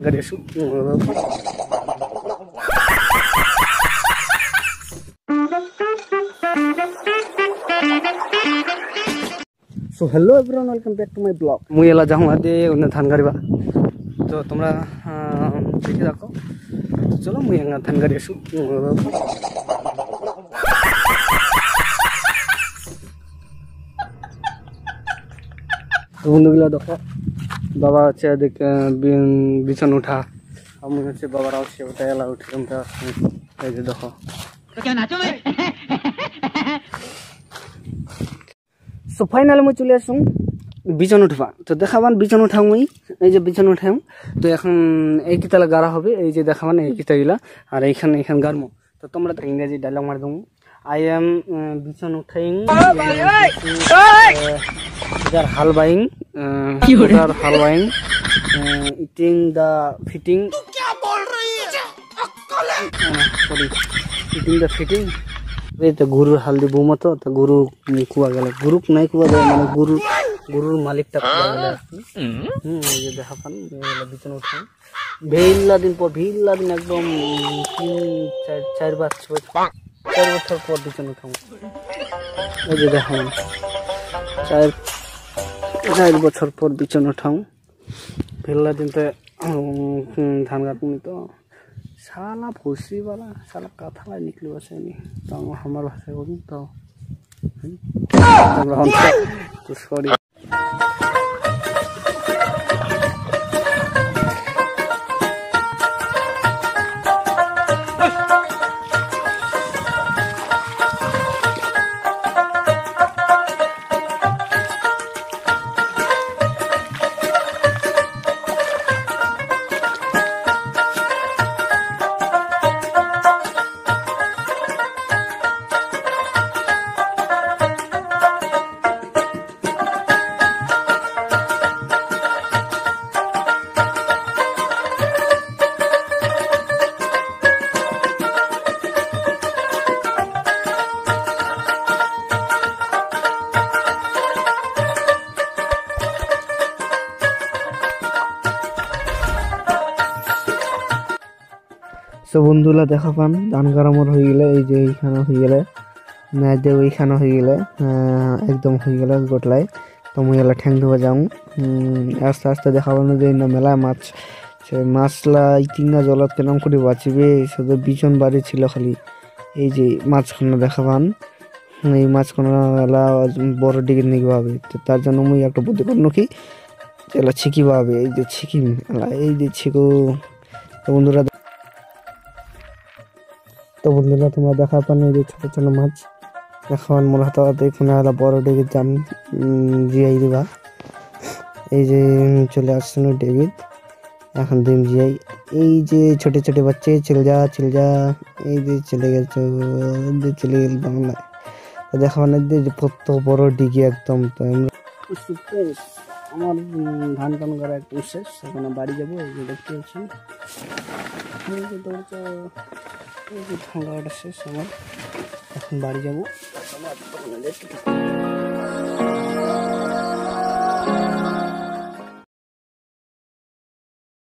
Garesu. So hello everyone, welcome back to my blog. मुझे एला जाऊँ आदे उन्हें धान गरीबा तो तुमरा देखी रखो तो चलो मुझे यहाँ धान गरीसु तो बंधुगुला देखो बाबा अच्छे देख बिछन उठा अब मुझे अच्छे बाबा राव से बताया ला उठ कम था ऐसे देखो तो क्या नाचो मैं सो फाइनल मैं चले आसूँ बिछन उठवा तो देखाबान बिछन उठाऊँ मैं এই যে বিছানা উঠাম তো এখন এই কিতালা গাড়া হবে এই যে দেখাবান এই কিতাগিলা আর এইখানে এইখান গাড়মু তো তোমরা তো ইংরেজি ডায়লগ মার দমু আই এম বিছানা উঠাইং যার হালবাইং যার হালবাইং ইটিং দা ফিটিং क्या बोल रही है अक्कल है सॉरी ইটিং দা ফিটিং এই তো গুরুর হালদি বৌমা তো গুরু কুয়া গেল গুরু নাই কুয়া গেল মানে গুরুর মালিকটা কুয়া গেল এই যে দেখাপান বিছানা উঠাই ভিল্লা দিন একদম 4 বছর পর বিছানা উঠাম এই যে দেখান 4 বছর পর বিছানা উঠাম ভিল্লা দিন তো ধান কাটনি তো साला फुसी वाला साला कथा ला निकली वैसे नहीं तो हमारे भाषा बोलूं तो सॉरी तो बंधुला देखा पान धान गरमर हो गए ये এইখানে हो गए मैदे ওইখানে हो गए एकदम हो गए गोटलाई तो मुझे एला ठेंग धोवा जाऊँ आस्ते आस्ते देखा पानो जे ना मेला माछ माछला इतिना जलत केनाम करे बाँचबे शुधु बिछन बाड़ी छिलो खाली এই যে মাছখানা দেখা পান এই মাছখানা এলা বড় ডিগে নিবা হবে তো তার জন্য মুই একটা বুদ্ধি করনো কি এলা ছিকিবা হবে এই যে ছিকি এলা এই যে ছিকো তো বন্ধুরা तो बंधुरा तुम्हारा देखा पाने जो छोटे छोटे माछ देखान मोर हाथ देखो ना बड़ डेगे जाम जियाई दिबा এই যে চলে আসছে ডেভিড এখন দিন জিয়াই এই যে ছোট ছোট বাচ্চা চলে যা এই যে চলে গেল বাংলা তো দেখান যে কত বড় ডিগি একদম তো আমার ধান টান করা একদম শেষ এখন বাড়ি যাবো এই যে দেখতে পাচ্ছেন এই যে দৌড়টা এই যে ঠান্ডাটা শেষ আমার এখন বাড়ি যাবো